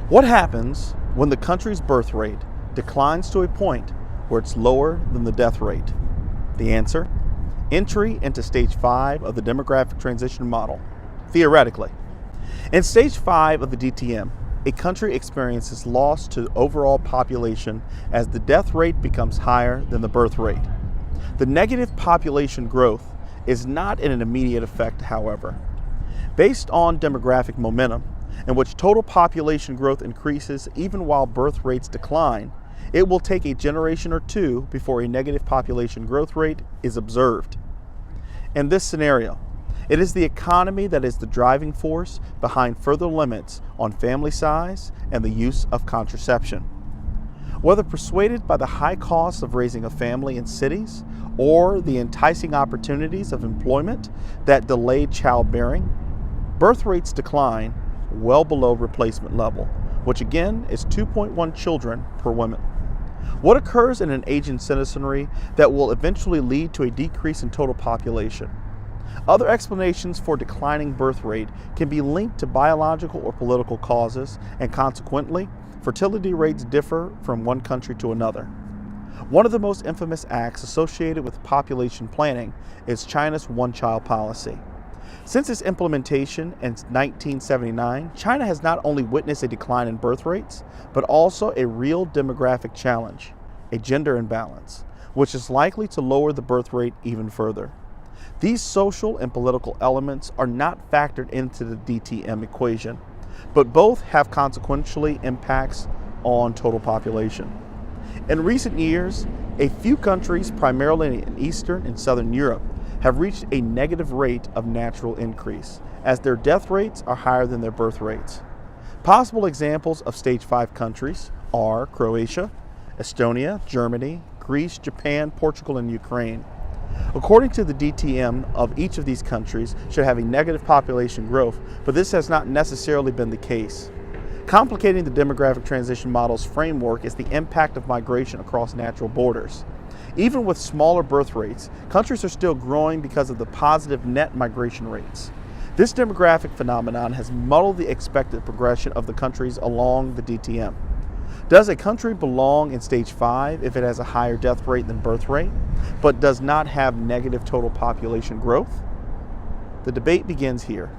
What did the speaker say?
What happens when the country's birth rate declines to a point where it's lower than the death rate? The answer: entry into stage 5 of the demographic transition model, theoretically. In stage 5 of the DTM, a country experiences loss to overall population as the death rate becomes higher than the birth rate. The negative population growth is not an immediate effect, however. Based on demographic momentum, in which total population growth increases even while birth rates decline, it will take a generation or two before a negative population growth rate is observed. In this scenario, it is the economy that is the driving force behind further limits on family size and the use of contraception. Whether persuaded by the high cost of raising a family in cities or the enticing opportunities of employment that delay childbearing, birth rates decline well below replacement level, which again is 2.1 children per woman. What occurs in an aging citizenry that will eventually lead to a decrease in total population? Other explanations for declining birth rate can be linked to biological or political causes, and consequently, fertility rates differ from one country to another. One of the most infamous acts associated with population planning is China's one-child policy. Since its implementation in 1979, China has not only witnessed a decline in birth rates, but also a real demographic challenge, a gender imbalance, which is likely to lower the birth rate even further. These social and political elements are not factored into the DTM equation, but both have consequentially impacts on total population. In recent years, a few countries, primarily in Eastern and Southern Europe, have reached a negative rate of natural increase, as their death rates are higher than their birth rates. Possible examples of stage 5 countries are Croatia, Estonia, Germany, Greece, Japan, Portugal, and Ukraine. According to the DTM, of each of these countries should have a negative population growth, but this has not necessarily been the case. Complicating the demographic transition model's framework is the impact of migration across natural borders. Even with smaller birth rates, countries are still growing because of the positive net migration rates. This demographic phenomenon has muddled the expected progression of the countries along the DTM. Does a country belong in stage 5 if it has a higher death rate than birth rate, but does not have negative total population growth? The debate begins here.